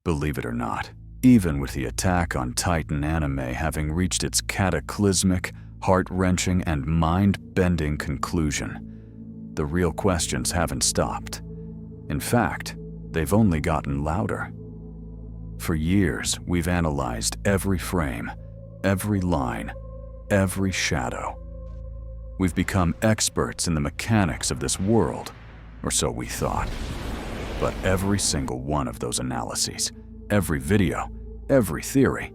Believe it or not, even with the Attack on Titan anime having reached its cataclysmic, heart-wrenching, and mind-bending conclusion, the real questions haven't stopped. In fact, they've only gotten louder. For years, we've analyzed every frame, every line, every shadow. We've become experts in the mechanics of this world, or so we thought. But every single one of those analyses, every video, every theory,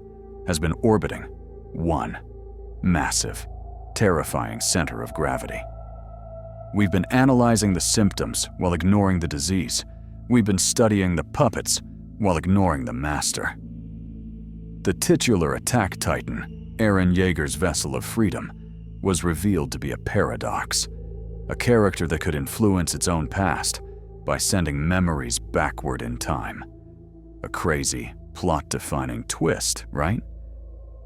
has been orbiting one massive, terrifying center of gravity. We've been analyzing the symptoms while ignoring the disease. We've been studying the puppets while ignoring the master. The titular attack titan, Eren Jaeger's vessel of freedom, was revealed to be a paradox, a character that could influence its own past by sending memories backward in time. A crazy, plot-defining twist, right?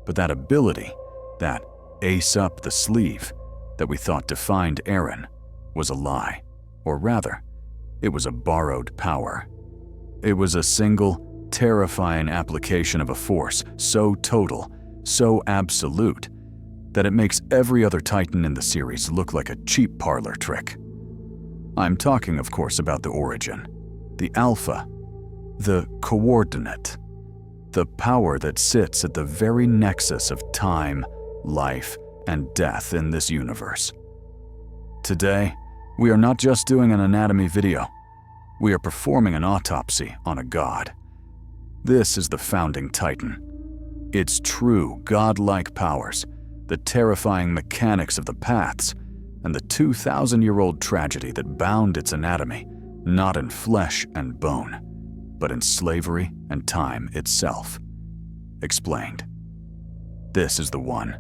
But that ability, that ace up the sleeve that we thought defined Eren, was a lie. Or rather, it was a borrowed power. It was a single, terrifying application of a force so total, so absolute, that it makes every other Titan in the series look like a cheap parlor trick. I'm talking, of course, about the origin, the alpha, the coordinate, the power that sits at the very nexus of time, life, and death in this universe. Today, we are not just doing an anatomy video. We are performing an autopsy on a god. This is the founding Titan. Its true godlike powers, the terrifying mechanics of the paths, and the 2,000-year-old tragedy that bound its anatomy, not in flesh and bone, but in slavery and time itself. Explained. This is the one.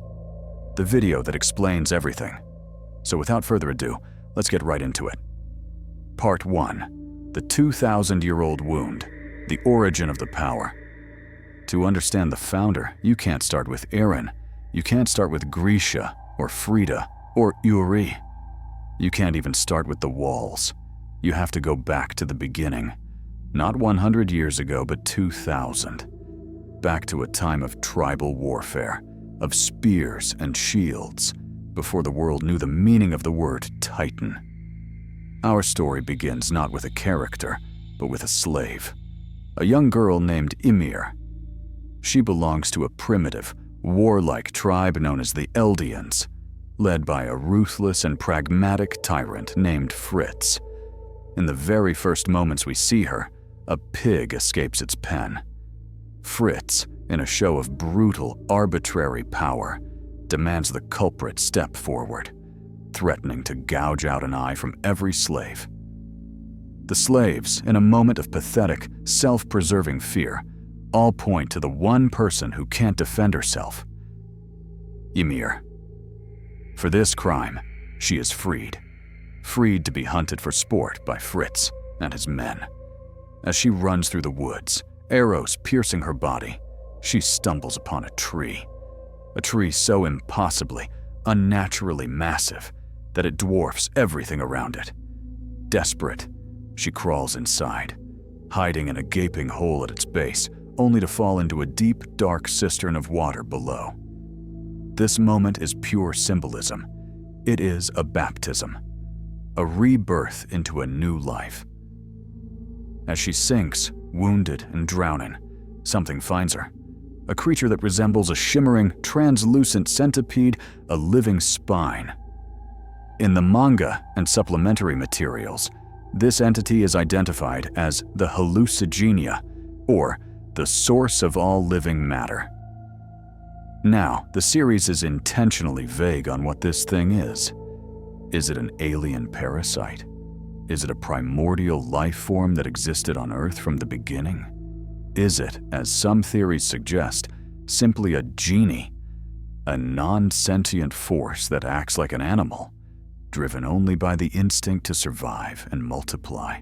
The video that explains everything. So without further ado, let's get right into it. Part 1. The 2,000-year-old wound. The origin of the power. To understand the founder, you can't start with Eren. You can't start with Grisha, or Frida, or Uri. You can't even start with the walls. You have to go back to the beginning. Not 100 years ago, but 2,000. Back to a time of tribal warfare, of spears and shields, before the world knew the meaning of the word Titan. Our story begins not with a character, but with a slave. A young girl named Ymir. She belongs to a primitive, warlike tribe known as the Eldians, led by a ruthless and pragmatic tyrant named Fritz. In the very first moments we see her, a pig escapes its pen. Fritz, in a show of brutal, arbitrary power, demands the culprit step forward, threatening to gouge out an eye from every slave. The slaves, in a moment of pathetic, self-preserving fear, all point to the one person who can't defend herself: Ymir. For this crime, she is freed to be hunted for sport by Fritz and his men. As she runs through the woods, arrows piercing her body, she stumbles upon a tree so impossibly, unnaturally massive that it dwarfs everything around it. Desperate, she crawls inside, hiding in a gaping hole at its base, only to fall into a deep, dark cistern of water below. This moment is pure symbolism. It is a baptism, a rebirth into a new life. As she sinks, wounded and drowning, something finds her. A creature that resembles a shimmering, translucent centipede, a living spine. In the manga and supplementary materials, this entity is identified as the Hallucigenia, or the source of all living matter. Now, the series is intentionally vague on what this thing is. Is it an alien parasite? Is it a primordial life form that existed on Earth from the beginning? Is it, as some theories suggest, simply a genie, a non-sentient force that acts like an animal, driven only by the instinct to survive and multiply?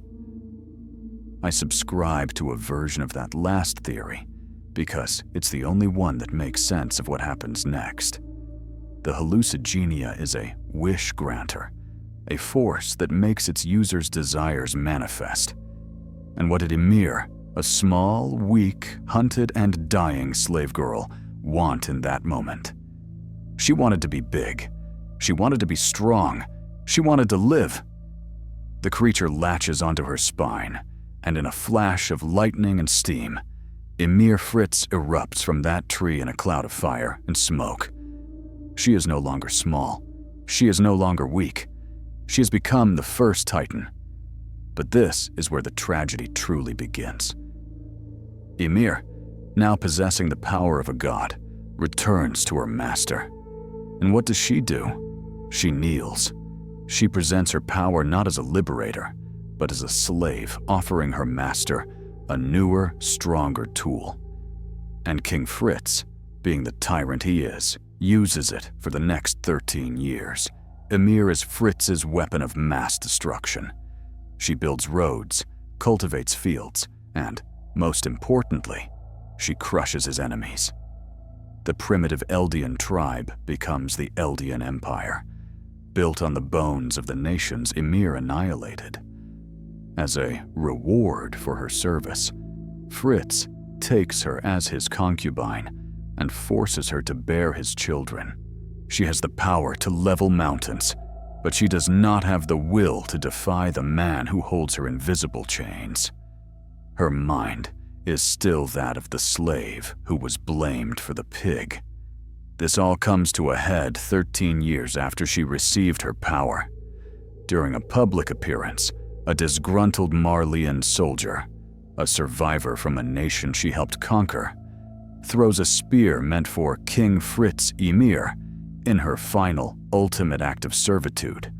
I subscribe to a version of that last theory because it's the only one that makes sense of what happens next. The Hallucigenia is a wish granter, a force that makes its users' desires manifest. And what did Ymir, a small, weak, hunted and dying slave girl want in that moment. She wanted to be big. She wanted to be strong. She wanted to live. The creature latches onto her spine, and in a flash of lightning and steam, Ymir Fritz erupts from that tree in a cloud of fire and smoke. She is no longer small. She is no longer weak. She has become the first Titan. But this is where the tragedy truly begins. Ymir, now possessing the power of a god, returns to her master. And what does she do? She kneels. She presents her power not as a liberator, but as a slave, offering her master a newer, stronger tool. And King Fritz, being the tyrant he is, uses it for the next 13 years. Ymir is Fritz's weapon of mass destruction. She builds roads, cultivates fields, and, most importantly, she crushes his enemies. The primitive Eldian tribe becomes the Eldian Empire, built on the bones of the nations Ymir annihilated. As a reward for her service, Fritz takes her as his concubine and forces her to bear his children. She has the power to level mountains, but she does not have the will to defy the man who holds her in visible chains. Her mind is still that of the slave who was blamed for the pig. This all comes to a head 13 years after she received her power. During a public appearance, a disgruntled Marleyan soldier, a survivor from a nation she helped conquer, throws a spear meant for King Fritz Ymir in her final, ultimate act of servitude,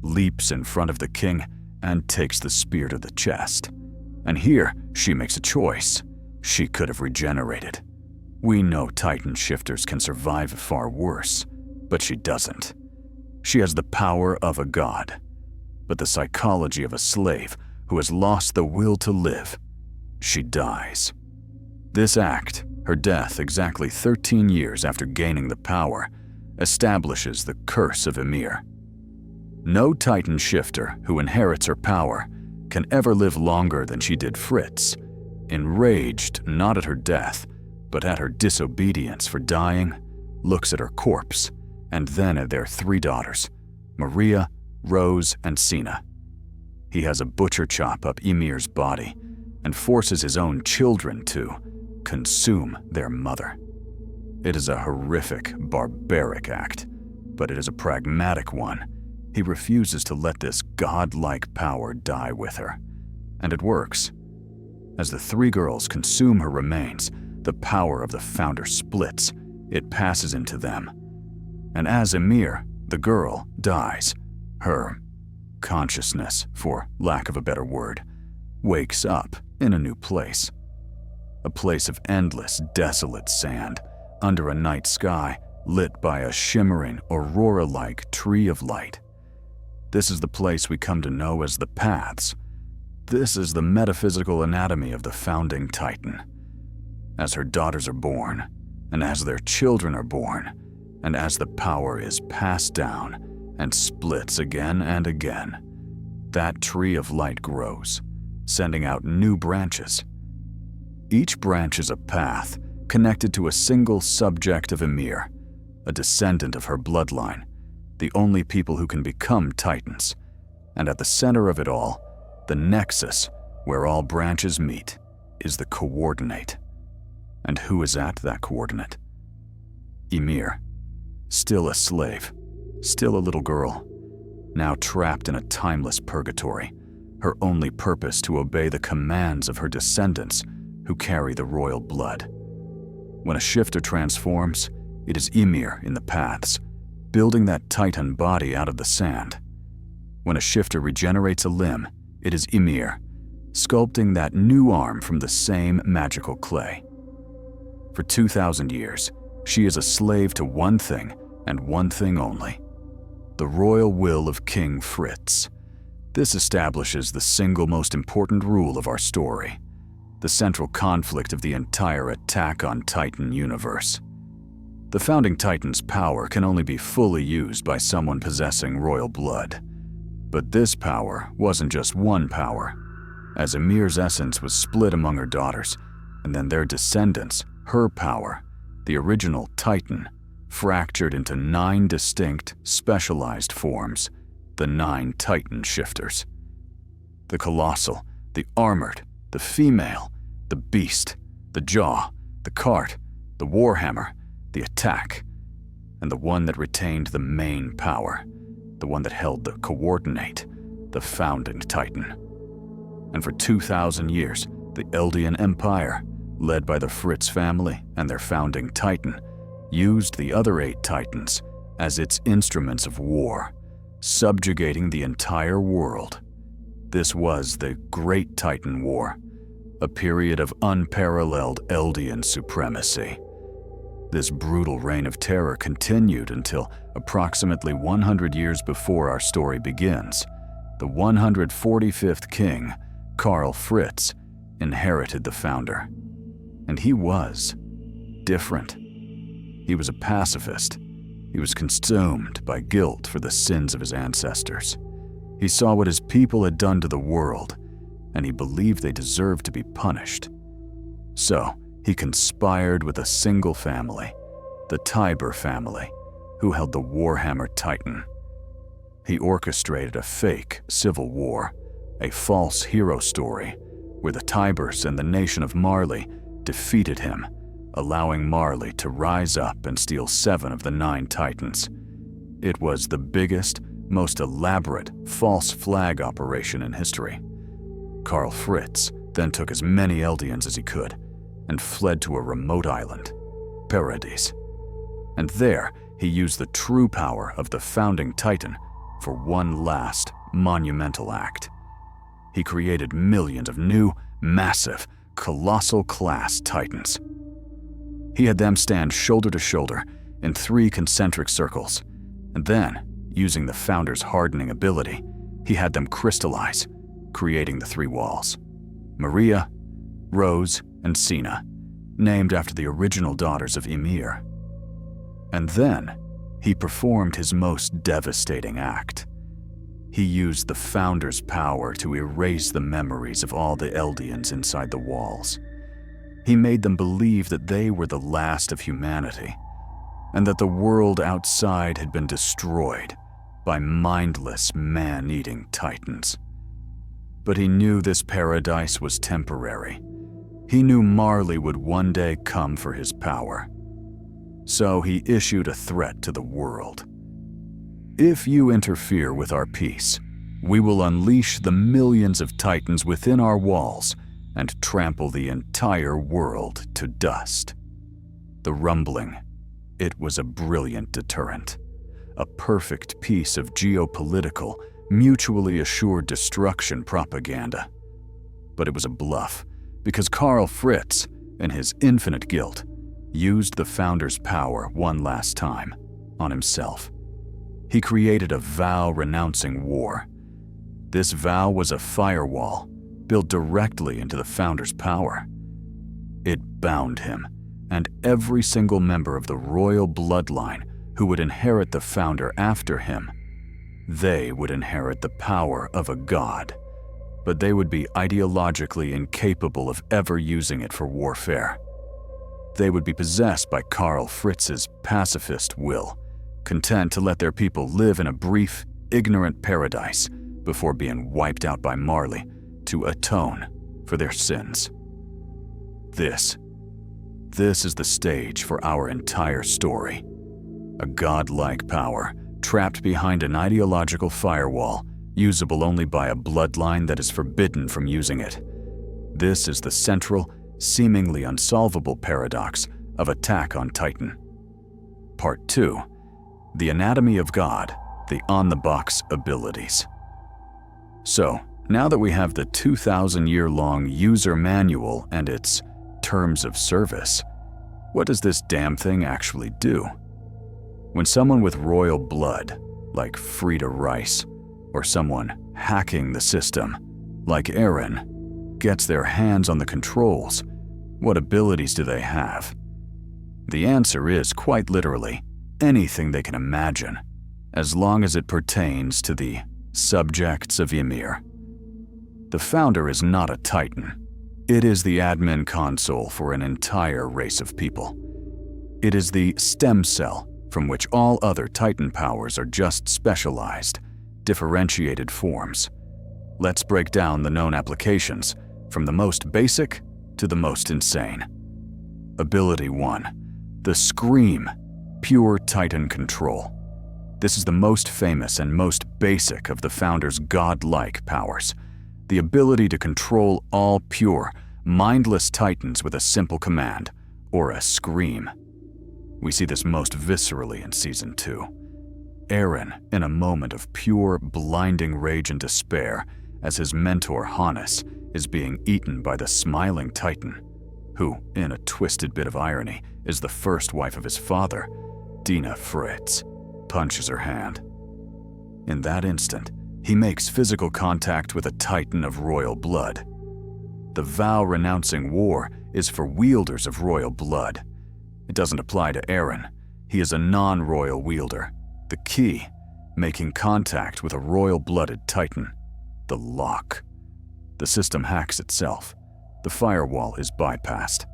leaps in front of the king and takes the spear to the chest. And here, she makes a choice. She could have regenerated. We know Titan shifters can survive far worse, but she doesn't. She has the power of a god, but the psychology of a slave who has lost the will to live. She dies. This act, her death exactly 13 years after gaining the power, establishes the curse of Ymir. No Titan shifter who inherits her power can ever live longer than she did Fritz, enraged not at her death, but at her disobedience for dying, looks at her corpse, and then at their 3 daughters, Maria, Rose, and Sina. He has a butcher chop up Ymir's body and forces his own children to consume their mother. It is a horrific, barbaric act, but it is a pragmatic one. He refuses to let this godlike power die with her. And it works. As the 3 girls consume her remains, the power of the founder splits. It passes into them. And as Ymir, the girl, dies, her consciousness, for lack of a better word, wakes up in a new place. A place of endless, desolate sand, under a night sky lit by a shimmering, aurora-like tree of light. This is the place we come to know as the Paths. This is the metaphysical anatomy of the founding Titan. As her daughters are born, and as their children are born, and as the power is passed down and splits again and again, that tree of light grows, sending out new branches. Each branch is a path connected to a single subject of Ymir, a descendant of her bloodline, the only people who can become Titans. And at the center of it all, the nexus where all branches meet, is the coordinate. And who is at that coordinate? Ymir, still a slave, still a little girl, now trapped in a timeless purgatory, her only purpose to obey the commands of her descendants who carry the royal blood. When a shifter transforms, it is Ymir in the Paths, building that Titan body out of the sand. When a shifter regenerates a limb, it is Ymir, sculpting that new arm from the same magical clay. For 2,000 years, she is a slave to one thing and one thing only: the royal will of King Fritz. This establishes the single most important rule of our story, the central conflict of the entire Attack on Titan universe. The founding Titan's power can only be fully used by someone possessing royal blood. But this power wasn't just one power. as Ymir's essence was split among her daughters, and then their descendants, her power, the original Titan, fractured into 9 distinct, specialized forms, the 9 Titan shifters. The colossal, the armored, the female, the beast, the jaw, the cart, the warhammer, the attack, and the one that retained the main power, the one that held the coordinate, the founding Titan. And for 2,000 years, the Eldian Empire, led by the Fritz family and their founding Titan, used the other 8 Titans as its instruments of war, subjugating the entire world. This was the Great Titan War, a period of unparalleled Eldian supremacy. This brutal reign of terror continued until approximately 100 years before our story begins. The 145th king, Karl Fritz, inherited the founder. And he was different. He was a pacifist. He was consumed by guilt for the sins of his ancestors. He saw what his people had done to the world, and he believed they deserved to be punished. So, he conspired with a single family, the Tiber family, who held the Warhammer Titan. He orchestrated a fake civil war, a false hero story, where the Tibers and the nation of Marley defeated him, allowing Marley to rise up and steal 7 of the 9 Titans. It was the biggest, most elaborate false flag operation in history. Karl Fritz then took as many Eldians as he could and fled to a remote island, Paradise. And there, he used the true power of the founding Titan for one last, monumental act. He created millions of new, massive, colossal-class Titans. He had them stand shoulder to shoulder in 3 concentric circles, and then, using the founder's hardening ability, he had them crystallize, creating the 3 walls: Maria, Rose, and Sina, named after the original daughters of Ymir. And then, he performed his most devastating act. He used the founder's power to erase the memories of all the Eldians inside the walls. He made them believe that they were the last of humanity, and that the world outside had been destroyed by mindless, man-eating Titans. But he knew this paradise was temporary. He knew Marley would one day come for his power. So he issued a threat to the world. If you interfere with our peace, we will unleash the millions of Titans within our walls and trample the entire world to dust. The rumbling, it was a brilliant deterrent, a perfect piece of geopolitical, mutually assured destruction propaganda. But it was a bluff, because Karl Fritz, in his infinite guilt, used the founder's power one last time on himself. He created a vow renouncing war. This vow was a firewall built directly into the founder's power. It bound him and every single member of the royal bloodline who would inherit the founder after him. They would inherit the power of a god, but they would be ideologically incapable of ever using it for warfare. They would be possessed by Karl Fritz's pacifist will, content to let their people live in a brief, ignorant paradise before being wiped out by Marley to atone for their sins. This is the stage for our entire story. A godlike power trapped behind an ideological firewall, usable only by a bloodline that is forbidden from using it. This is the central, seemingly unsolvable paradox of Attack on Titan. Part 2. The Anatomy of God, the on-the-box abilities. So, now that we have the 2,000-year-long user manual and its terms of service, what does this damn thing actually do? When someone with royal blood, like Frida Rice, or someone hacking the system, like Eren, gets their hands on the controls, what abilities do they have? The answer is, quite literally, anything they can imagine, as long as it pertains to the subjects of Ymir. The founder is not a Titan. It is the admin console for an entire race of people. It is the stem cell from which all other Titan powers are just specialized, differentiated forms. Let's break down the known applications, from the most basic to the most insane. Ability 1. The Scream, pure Titan control. This is the most famous and most basic of the founder's godlike powers. The ability to control all pure, mindless Titans with a simple command, or a scream. We see this most viscerally in Season 2. Eren, in a moment of pure, blinding rage and despair, as his mentor Hannes is being eaten by the smiling Titan, who, in a twisted bit of irony, is the first wife of his father, Ymir Fritz, punches her hand. In that instant, he makes physical contact with a Titan of royal blood. The vow renouncing war is for wielders of royal blood. It doesn't apply to Eren. He is a non-royal wielder. The key, making contact with a royal-blooded Titan. The lock. The system hacks itself. The firewall is bypassed.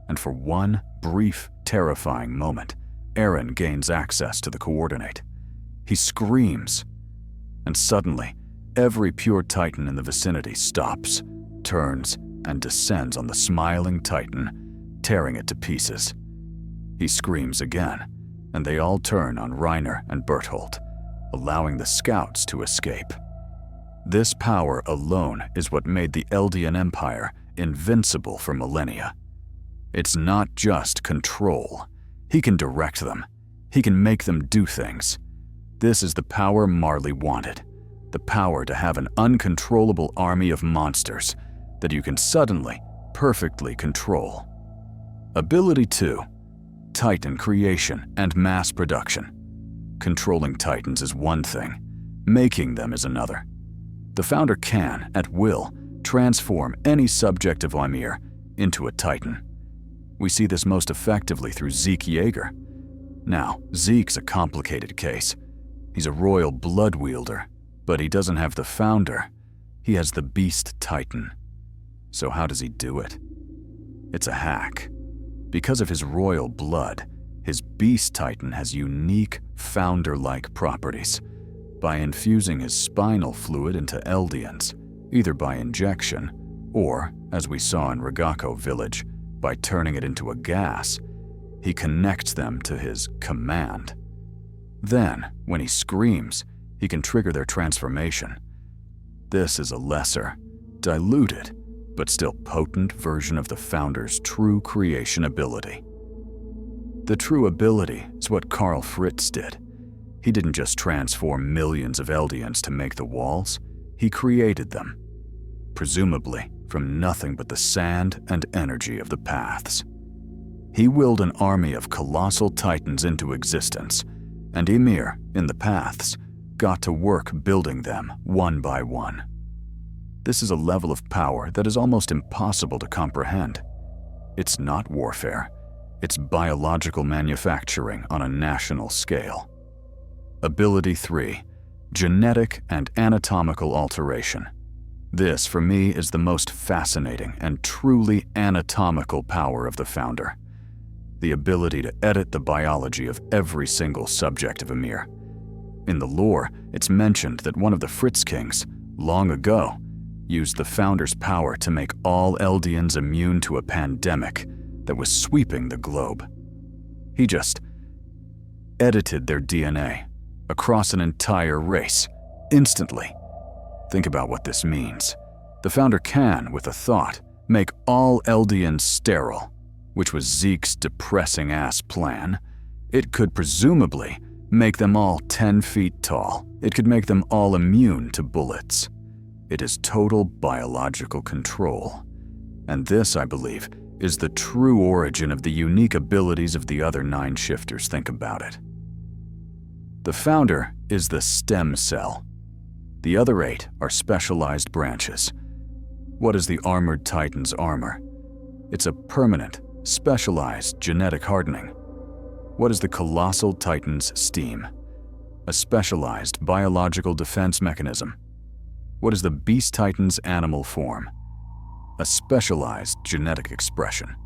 And for one brief, terrifying moment, Eren gains access to the coordinate. He screams. And suddenly, every pure Titan in the vicinity stops, turns, and descends on the smiling Titan, tearing it to pieces. He screams again, and they all turn on Reiner and Berthold, allowing the scouts to escape. This power alone is what made the Eldian Empire invincible for millennia. It's not just control. He can direct them. He can make them do things. This is the power Marley wanted. The power to have an uncontrollable army of monsters that you can suddenly, perfectly control. Ability 2. Titan creation and mass production. Controlling Titans is one thing. Making them is another. The founder can, at will, transform any subject of Ymir into a Titan. We see this most effectively through Jaeger. Now, Zeke's a complicated case. He's a royal blood wielder, but he doesn't have the founder. He has the Beast Titan. So how does he do it? It's a hack. Because of his royal blood, his Beast Titan has unique, founder-like properties. By infusing his spinal fluid into Eldians, either by injection or, as we saw in Ragako Village, by turning it into a gas, he connects them to his command. Then, when he screams, he can trigger their transformation. This is a lesser, diluted, but still potent version of the Founder's true creation ability. The true ability is what Ymir Fritz did. He didn't just transform millions of Eldians to make the walls, he created them, presumably from nothing but the sand and energy of the paths. He willed an army of colossal Titans into existence, and Ymir, in the paths, got to work building them one by one. This is a level of power that is almost impossible to comprehend. It's not warfare. It's biological manufacturing on a national scale. Ability 3. Genetic and anatomical alteration. This, for me, is the most fascinating and truly anatomical power of the Founder. The ability to edit the biology of every single subject of Ymir. In the lore, it's mentioned that one of the Fritz kings, long ago, used the Founder's power to make all Eldians immune to a pandemic that was sweeping the globe. He just edited their DNA across an entire race, instantly. Think about what this means. The Founder can, with a thought, make all Eldians sterile, which was Zeke's depressing-ass plan. It could presumably make them all 10 feet tall. It could make them all immune to bullets. It is total biological control. And this, I believe, is the true origin of the unique abilities of the other 9 shifters. Think about it. The Founder is the stem cell. The other 8 are specialized branches. What is the Armored Titan's armor? It's a permanent, specialized genetic hardening. What is the Colossal Titan's steam? A specialized biological defense mechanism. What is the Beast Titan's animal form? A specialized genetic expression.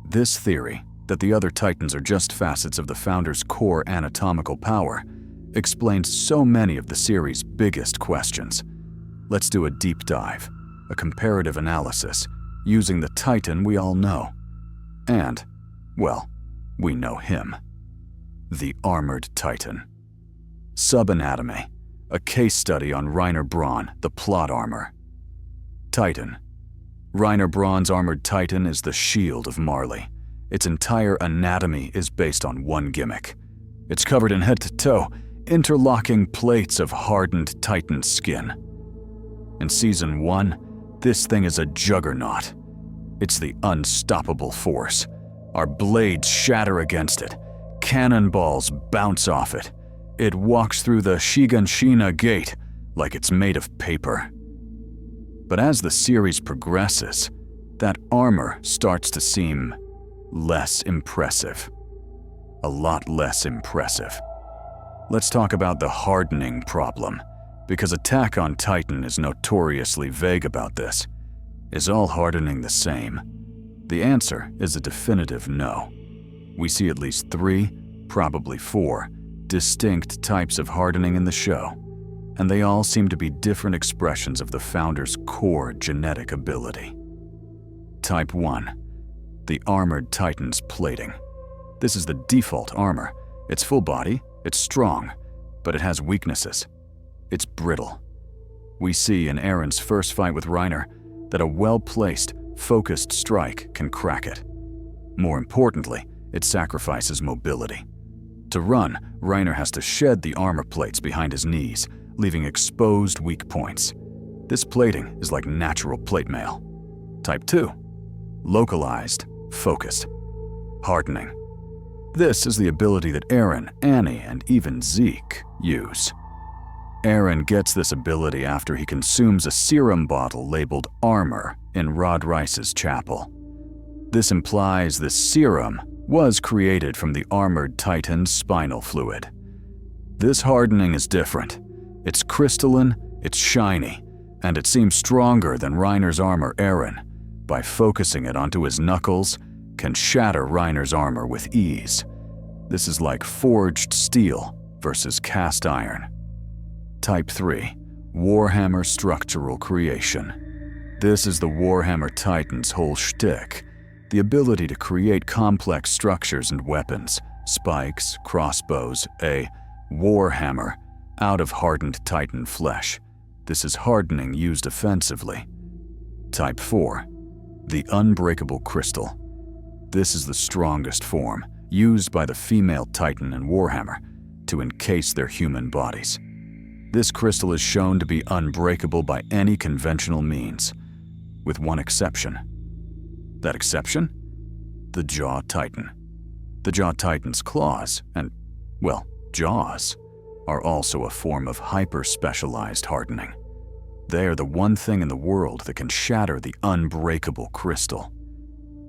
This theory, that the other Titans are just facets of the Founder's core anatomical power, explains so many of the series' biggest questions. Let's do a deep dive, a comparative analysis, using the Titan we all know. And, well, we know him. The Armored Titan. Subanatomy, a case study on Reiner Braun, the plot armor. Titan. Reiner Braun's Armored Titan is the shield of Marley. Its entire anatomy is based on one gimmick. It's covered in head to toe, interlocking plates of hardened Titan skin. In Season 1, this thing is a juggernaut. It's the unstoppable force. Our blades shatter against it. Cannonballs bounce off it. It walks through the Shiganshina gate like it's made of paper. But as the series progresses, that armor starts to seem less impressive. A lot less impressive. Let's talk about the hardening problem, because Attack on Titan is notoriously vague about this. Is all hardening the same? The answer is a definitive no. We see at least 3, probably 4, distinct types of hardening in the show, and they all seem to be different expressions of the Founder's core genetic ability. Type 1. The Armored Titan's plating. This is the default armor. It's full body, it's strong, but it has weaknesses. It's brittle. We see in Eren's first fight with Reiner that a well-placed, focused strike can crack it. More importantly, it sacrifices mobility. To run, Reiner has to shed the armor plates behind his knees, leaving exposed weak points. This plating is like natural plate mail. Type 2. Localized, focused. Hardening. This is the ability that Eren, Annie, and even Zeke use. Eren gets this ability after he consumes a serum bottle labeled armor in Rod Rice's chapel. This implies the serum was created from the Armored Titan's spinal fluid. This hardening is different. It's crystalline, it's shiny, and it seems stronger than Reiner's armor. Eren, by focusing it onto his knuckles, can shatter Reiner's armor with ease. This is like forged steel versus cast iron. Type 3. Warhammer structural creation. This is the Warhammer Titan's whole shtick. The ability to create complex structures and weapons, spikes, crossbows, a warhammer, out of hardened Titan flesh. This is hardening used offensively. Type 4. The unbreakable crystal. This is the strongest form, used by the female Titan in Warhammer to encase their human bodies. This crystal is shown to be unbreakable by any conventional means, with one exception. That exception? The Jaw Titan. The Jaw Titan's claws and, well, jaws, are also a form of hyper-specialized hardening. They are the one thing in the world that can shatter the unbreakable crystal.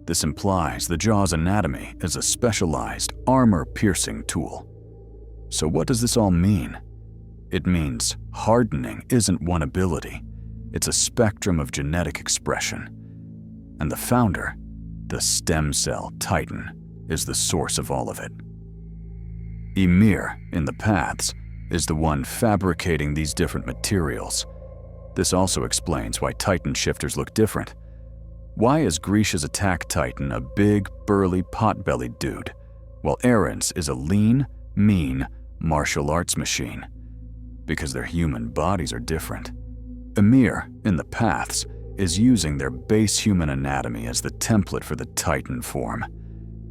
This implies the jaw's anatomy is a specialized, armor-piercing tool. So what does this all mean? It means hardening isn't one ability. It's a spectrum of genetic expression. And the Founder, the stem cell Titan, is the source of all of it. Ymir, in the Paths, is the one fabricating these different materials. This also explains why Titan shifters look different. Why is Grisha's Attack Titan a big, burly, pot-bellied dude, while Eren's is a lean, mean, martial arts machine? Because their human bodies are different. Ymir, in the Paths, is using their base human anatomy as the template for the Titan form.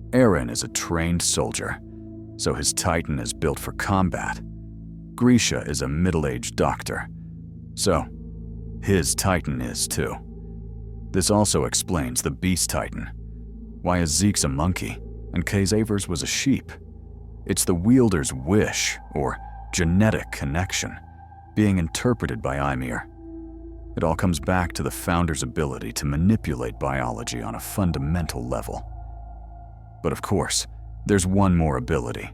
Eren is a trained soldier, so his Titan is built for combat. Grisha is a middle-aged doctor, so his Titan is too. This also explains the Beast Titan. Why is Zeke's a monkey and Kazavers was a sheep? It's the wielder's wish, or genetic connection, being interpreted by Ymir. It all comes back to the Founder's ability to manipulate biology on a fundamental level. But of course, there's one more ability,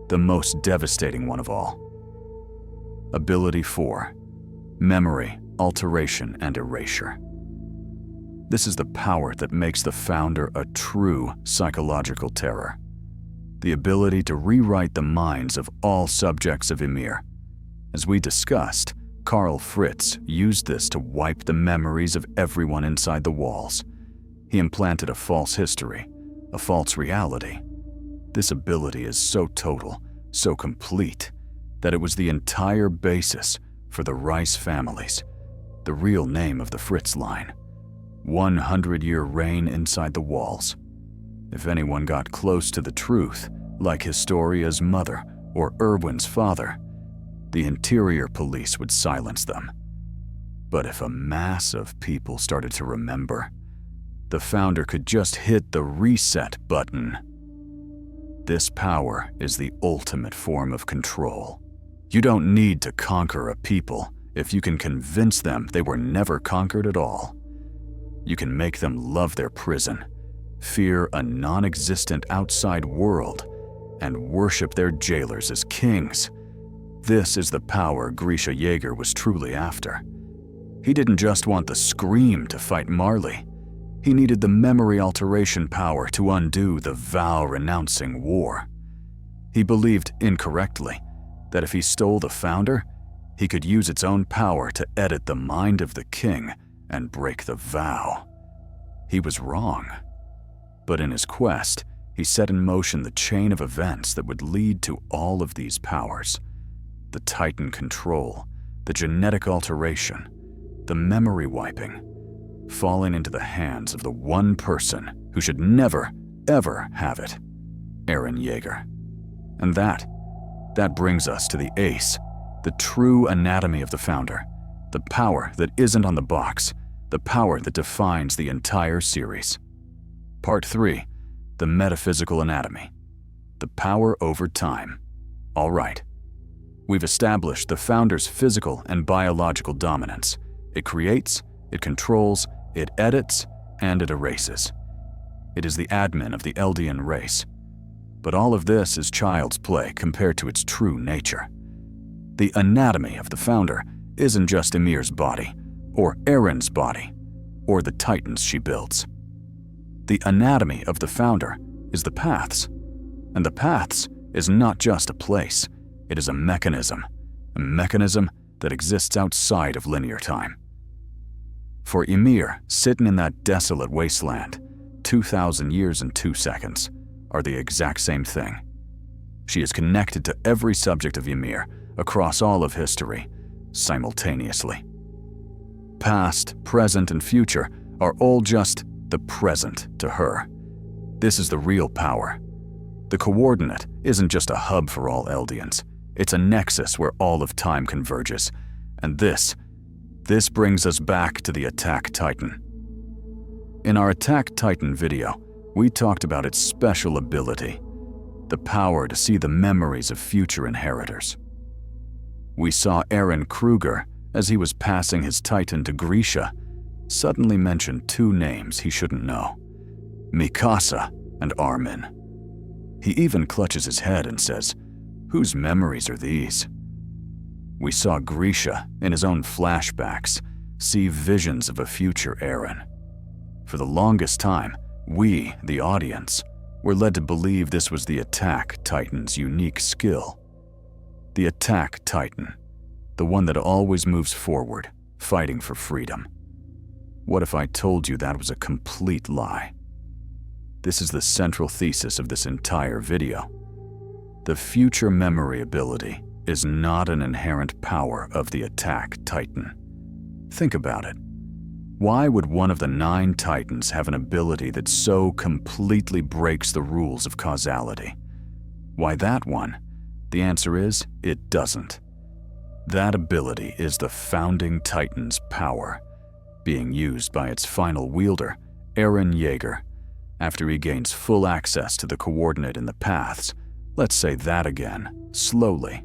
the most devastating one of all. Ability 4. Memory alteration and erasure. This is the power that makes the founder a true psychological terror. The ability to rewrite the minds of all subjects of Ymir. As we discussed, Ymir Fritz used this to wipe the memories of everyone inside the walls. He implanted a false history, a false reality. This ability is so total, so complete, that it was the entire basis for the Rice families, the real name of the Fritz line. 100-year reign inside the walls. If anyone got close to the truth, like Historia's mother or Erwin's father, the interior police would silence them. But if a mass of people started to remember, the founder could just hit the reset button. This power is the ultimate form of control. You don't need to conquer a people if you can convince them they were never conquered at all. You can make them love their prison, fear a non-existent outside world, and worship their jailers as kings. This is the power Ymir Jaeger was truly after. He didn't just want the scream to fight Marley. He needed the memory alteration power to undo the vow-renouncing war. He believed, incorrectly, that if he stole the founder, he could use its own power to edit the mind of the king and break the vow. He was wrong. But in his quest, he set in motion the chain of events that would lead to all of these powers. The Titan control, the genetic alteration, the memory wiping, falling into the hands of the one person who should never, ever have it, Eren Jaeger. And that brings us to the ace, the true anatomy of the founder, the power that isn't on the box, the power that defines the entire series. Part 3, the metaphysical anatomy, the power over time. All right. We've established the founder's physical and biological dominance. It creates, it controls, it edits, and it erases. It is the admin of the Eldian race. But all of this is child's play compared to its true nature. The anatomy of the founder isn't just Ymir's body, or Eren's body, or the titans she builds. The anatomy of the founder is the paths. And the paths is not just a place, it is a mechanism that exists outside of linear time. For Ymir, sitting in that desolate wasteland, 2,000 years and 2 seconds are the exact same thing. She is connected to every subject of Ymir across all of history, simultaneously. Past, present, and future are all just the present to her. This is the real power. The coordinate isn't just a hub for all Eldians. It's a nexus where all of time converges. And this brings us back to the Attack Titan. In our Attack Titan video, we talked about its special ability, the power to see the memories of future inheritors. We saw Eren Kruger, as he was passing his Titan to Grisha, suddenly mention 2 names he shouldn't know, Mikasa and Armin. He even clutches his head and says, "Whose memories are these?" We saw Grisha, in his own flashbacks, see visions of a future Eren. For the longest time, we, the audience, were led to believe this was the Attack Titan's unique skill. The Attack Titan, the one that always moves forward, fighting for freedom. What if I told you that was a complete lie? This is the central thesis of this entire video. The future memory ability is not an inherent power of the Attack Titan. Think about it. Why would one of the 9 Titans have an ability that so completely breaks the rules of causality? Why that one? The answer is, it doesn't. That ability is the founding Titan's power, being used by its final wielder, Eren Jaeger, after he gains full access to the coordinate in the paths. Let's say that again, slowly.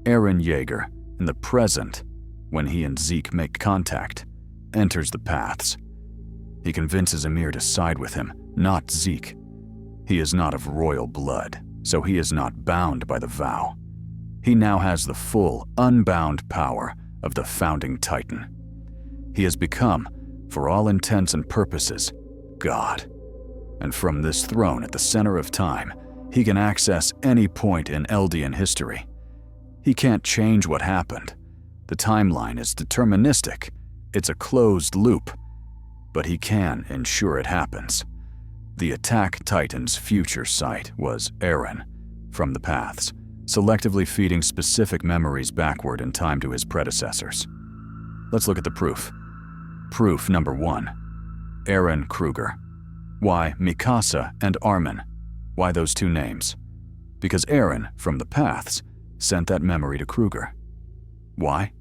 Eren Jaeger, in the present, when he and Zeke make contact, enters the paths. He convinces Ymir to side with him, not Zeke. He is not of royal blood, so he is not bound by the vow. He now has the full, unbound power of the founding Titan. He has become, for all intents and purposes, God. And from this throne at the center of time, he can access any point in Eldian history. He can't change what happened. The timeline is deterministic. It's a closed loop. But he can ensure it happens. The Attack Titan's future site was Eren, from the paths, selectively feeding specific memories backward in time to his predecessors. Let's look at the proof. Proof number 1. Eren Kruger. Why Mikasa and Armin? Why those two names? Because Eren, from the paths, sent that memory to Kruger. Why?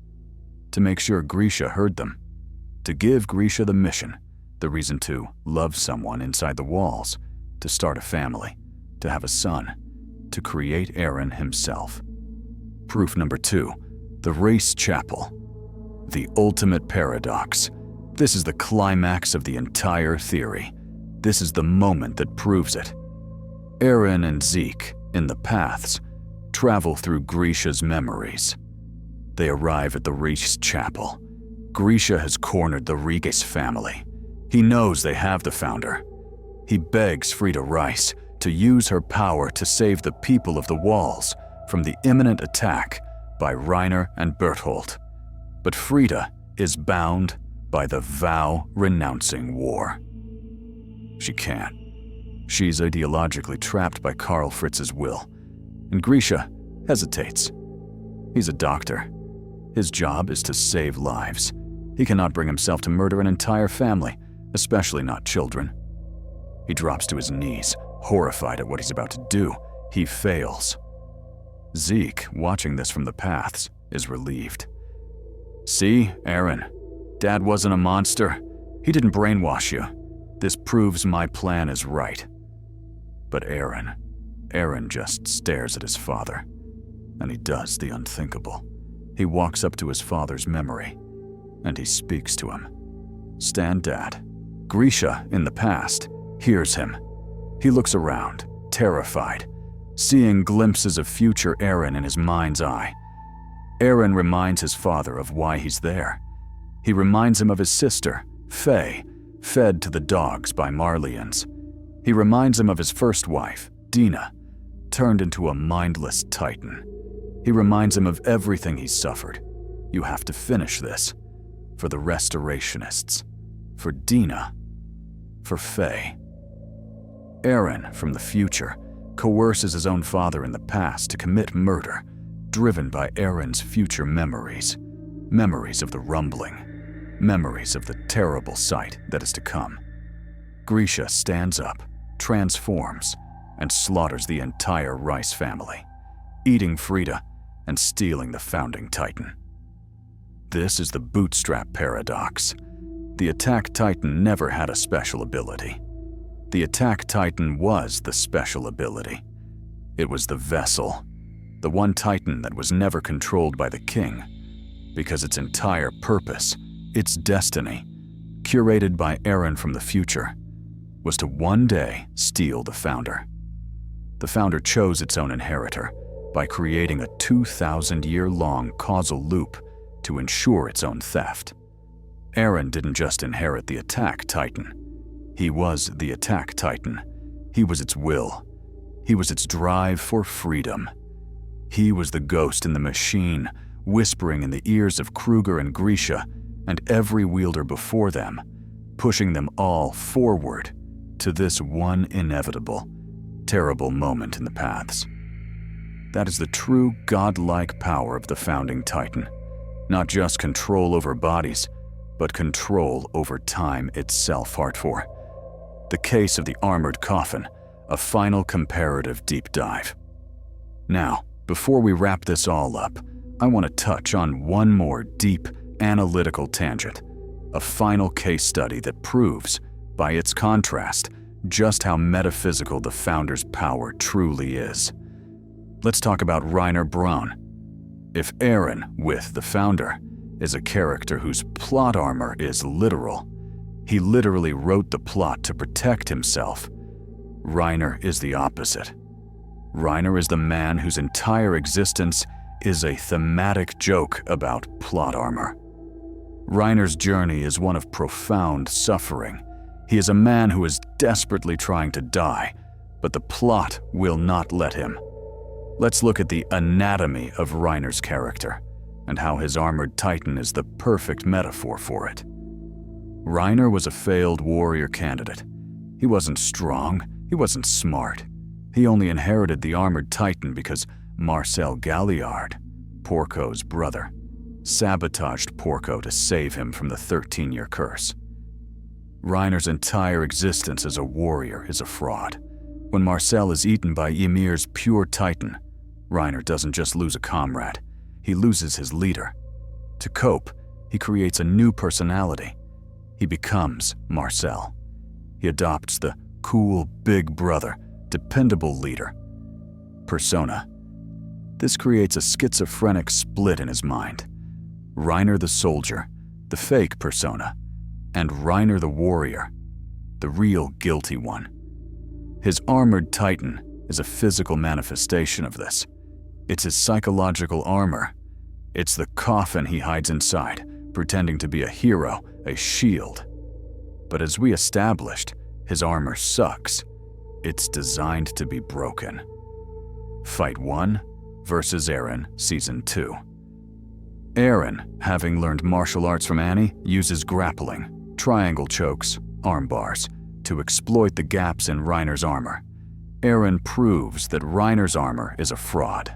To make sure Grisha heard them. To give Grisha the mission, the reason to love someone inside the walls, to start a family, to have a son, to create Eren himself. Proof number 2. The Race Chapel. The ultimate paradox. This is the climax of the entire theory. This is the moment that proves it. Eren and Zeke, in the paths, travel through Grisha's memories. They arrive at the Race Chapel. Grisha has cornered the Riges family. He knows they have the founder. He begs Frida Rice to use her power to save the people of the walls from the imminent attack by Reiner and Berthold. But Frida is bound by the vow-renouncing war. She can't. She's ideologically trapped by Karl Fritz's will, and Grisha hesitates. He's a doctor. His job is to save lives. He cannot bring himself to murder an entire family, especially not children. He drops to his knees, horrified at what he's about to do. He fails. Zeke, watching this from the paths, is relieved. See, Eren, Dad wasn't a monster. He didn't brainwash you. This proves my plan is right. But Eren just stares at his father, and he does the unthinkable. He walks up to his father's memory, and he speaks to him. Stand, Dad. Grisha, in the past, hears him. He looks around, terrified, seeing glimpses of future Eren in his mind's eye. Eren reminds his father of why he's there. He reminds him of his sister, Faye, fed to the dogs by Marleyans. He reminds him of his first wife, Dina, turned into a mindless titan. He reminds him of everything he's suffered. You have to finish this. For the restorationists. For Dina. For Faye. Eren, from the future, coerces his own father in the past to commit murder, driven by Eren's future memories. Memories of the rumbling. Memories of the terrible sight that is to come. Grisha stands up, transforms, and slaughters the entire Rice family, eating Frida and stealing the founding Titan. This is the bootstrap paradox. The Attack Titan never had a special ability. The Attack Titan was the special ability. It was the vessel, the one Titan that was never controlled by the king, because its entire purpose, its destiny, curated by Eren from the future, was to one day steal the founder. The founder chose its own inheritor by creating a 2,000-year-long causal loop to ensure its own theft. Eren didn't just inherit the Attack Titan. He was the Attack Titan. He was its will. He was its drive for freedom. He was the ghost in the machine, whispering in the ears of Kruger and Grisha and every wielder before them, pushing them all forward to this one inevitable, terrible moment in the paths. That is the true godlike power of the founding Titan. Not just control over bodies, but control over time itself, Heartfor. The case of the armored coffin, a final comparative deep dive. Now, before we wrap this all up, I want to touch on one more deep, analytical tangent, a final case study that proves, by its contrast, just how metaphysical the Founder's power truly is. Let's talk about Reiner Braun. If Eren, with the Founder, is a character whose plot armor is literal, he literally wrote the plot to protect himself. Reiner is the opposite. Reiner is the man whose entire existence is a thematic joke about plot armor. Reiner's journey is one of profound suffering. He is a man who is desperately trying to die, but the plot will not let him. Let's look at the anatomy of Reiner's character, and how his armored titan is the perfect metaphor for it. Reiner was a failed warrior candidate. He wasn't strong, he wasn't smart. He only inherited the armored titan because Marcel Galliard, Porco's brother, sabotaged Porco to save him from the 13-year curse. Reiner's entire existence as a warrior is a fraud. When Marcel is eaten by Ymir's pure titan, Reiner doesn't just lose a comrade, he loses his leader. To cope, he creates a new personality. He becomes Marcel. He adopts the cool big brother, dependable leader persona. This creates a schizophrenic split in his mind. Reiner the soldier, the fake persona, and Reiner the warrior, the real guilty one. His armored titan is a physical manifestation of this. It's his psychological armor. It's the coffin he hides inside, pretending to be a hero, a shield. But as we established, his armor sucks. It's designed to be broken. Fight 1 versus Eren, Season 2. Eren, having learned martial arts from Annie, uses grappling, triangle chokes, arm bars, to exploit the gaps in Reiner's armor. Eren proves that Reiner's armor is a fraud.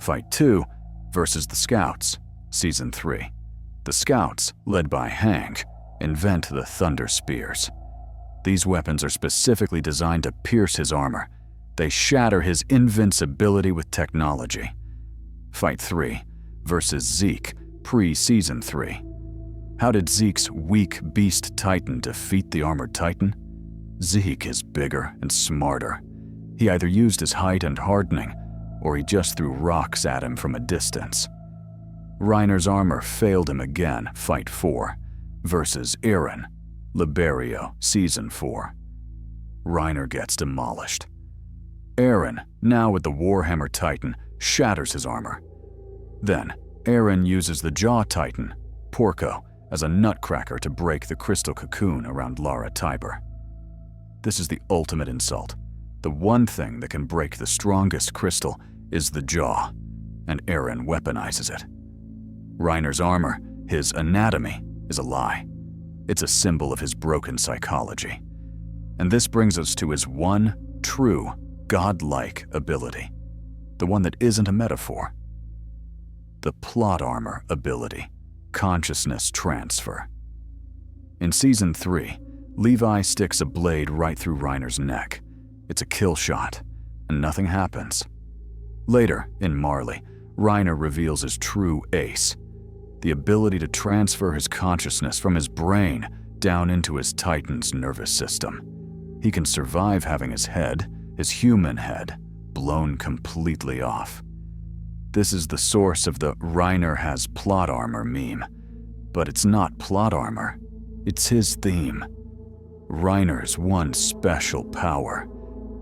Fight 2 versus the Scouts, Season 3. The Scouts, led by Hank, invent the Thunder Spears. These weapons are specifically designed to pierce his armor. They shatter his invincibility with technology. Fight 3 versus Zeke, pre-Season 3. How did Zeke's weak beast titan defeat the armored titan? Zeke is bigger and smarter. He either used his height and hardening, or he just threw rocks at him from a distance. Reiner's armor failed him again, Fight 4 versus Eren, Liberio, Season 4. Reiner gets demolished. Eren, now with the Warhammer Titan, shatters his armor. Then, Eren uses the Jaw Titan, Porco, as a nutcracker to break the crystal cocoon around Lara Tiber. This is the ultimate insult. The one thing that can break the strongest crystal is the jaw, and Eren weaponizes it. Reiner's armor, his anatomy, is a lie. It's a symbol of his broken psychology. And this brings us to his one true, godlike ability, the one that isn't a metaphor. The plot armor ability, consciousness transfer. In Season 3, Levi sticks a blade right through Reiner's neck. It's a kill shot, and nothing happens. Later, in Marley, Reiner reveals his true ace, the ability to transfer his consciousness from his brain down into his titan's nervous system. He can survive having his head, his human head, blown completely off. This is the source of the Reiner has plot armor meme, but it's not plot armor, it's his theme. Reiner's one special power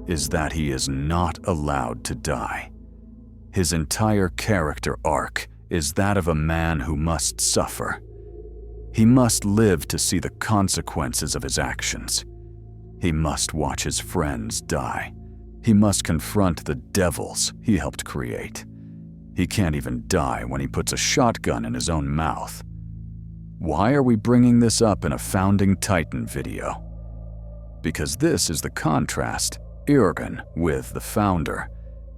is that he is not allowed to die. His entire character arc is that of a man who must suffer. He must live to see the consequences of his actions. He must watch his friends die. He must confront the devils he helped create. He can't even die when he puts a shotgun in his own mouth. Why are we bringing this up in a Founding Titan video? Because this is the contrast. Eren, with the Founder,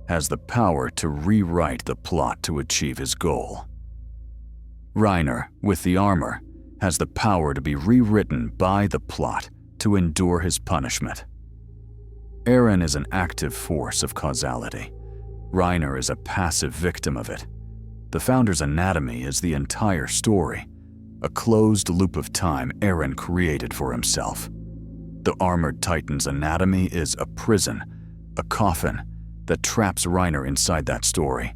has the power to rewrite the plot to achieve his goal. Reiner, with the armor, has the power to be rewritten by the plot to endure his punishment. Eren is an active force of causality. Reiner is a passive victim of it. The Founder's anatomy is the entire story, a closed loop of time Eren created for himself. The armored titan's anatomy is a prison, a coffin that traps Reiner inside that story,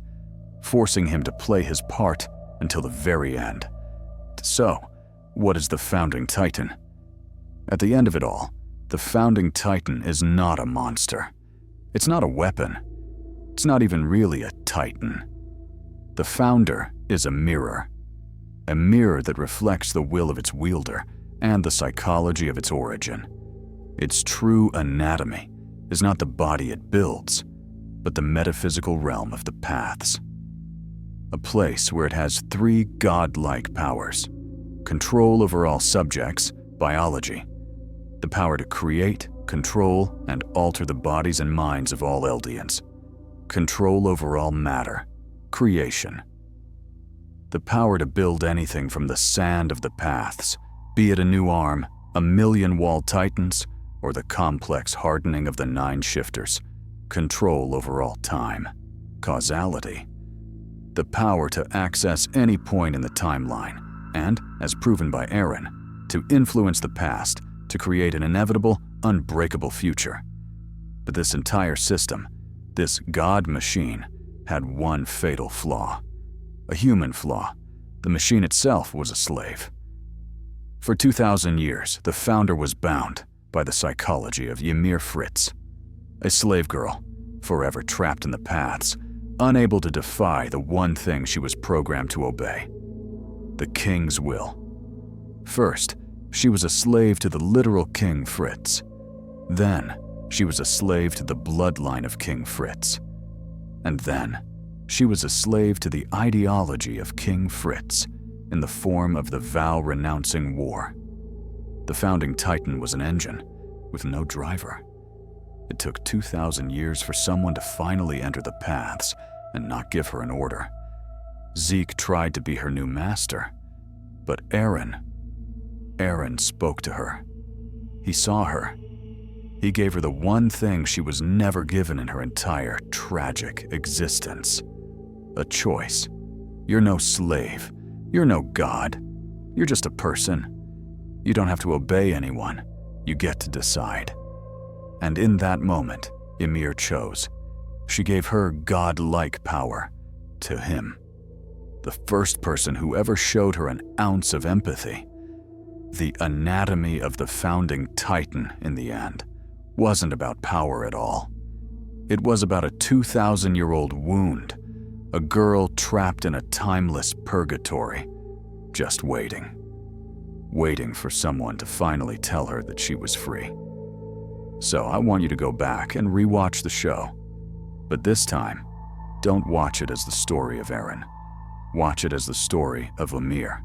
forcing him to play his part until the very end. So, what is the Founding Titan? At the end of it all, the Founding Titan is not a monster. It's not a weapon. It's not even really a titan. The founder is a mirror that reflects the will of its wielder and the psychology of its origin. Its true anatomy is not the body it builds, but the metaphysical realm of the paths. A place where it has three godlike powers: control over all subjects, biology; the power to create, control, and alter the bodies and minds of all Eldians; control over all matter, creation; the power to build anything from the sand of the paths, be it a new arm, a million wall titans, or the complex hardening of the 9 shifters; control over all time, causality; the power to access any point in the timeline, and, as proven by Eren, to influence the past to create an inevitable, unbreakable future. But this entire system, this god machine, had one fatal flaw. A human flaw. The machine itself was a slave. For 2,000 years, the founder was bound by the psychology of Ymir Fritz, a slave girl, forever trapped in the paths, unable to defy the one thing she was programmed to obey: the king's will. First, she was a slave to the literal King Fritz. Then, she was a slave to the bloodline of King Fritz. And then, she was a slave to the ideology of King Fritz in the form of the vow-renouncing war. The founding titan was an engine with no driver. It took 2,000 years for someone to finally enter the paths and not give her an order. Zeke tried to be her new master, but Eren spoke to her. He saw her. He gave her the one thing she was never given in her entire tragic existence: a choice. You're no slave. You're no god. You're just a person. You don't have to obey anyone. You get to decide. And in that moment, Ymir chose. She gave her god-like power to him. The first person who ever showed her an ounce of empathy. The anatomy of the founding titan, in the end, wasn't about power at all. It was about a 2,000-year-old wound, a girl trapped in a timeless purgatory, just waiting for someone to finally tell her that she was free. So I want you to go back and rewatch the show. But this time, don't watch it as the story of Eren. Watch it as the story of Ymir.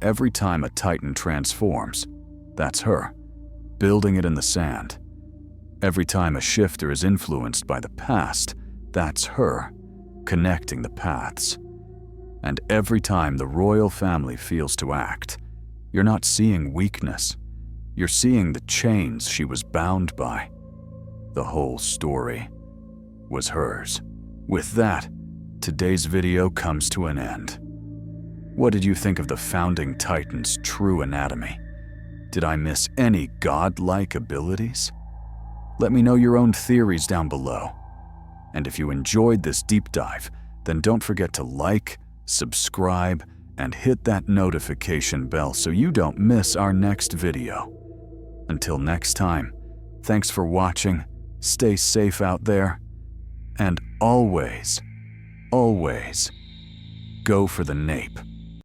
Every time a titan transforms, that's her, building it in the sand. Every time a shifter is influenced by the past, that's her, connecting the paths. And every time the royal family feels to act, you're not seeing weakness. You're seeing the chains she was bound by. The whole story was hers. With that, today's video comes to an end. What did you think of the founding titan's true anatomy? Did I miss any godlike abilities? Let me know your own theories down below. And if you enjoyed this deep dive, then don't forget to like, subscribe, and hit that notification bell so you don't miss our next video. Until next time, thanks for watching, stay safe out there, and always, always go for the nape.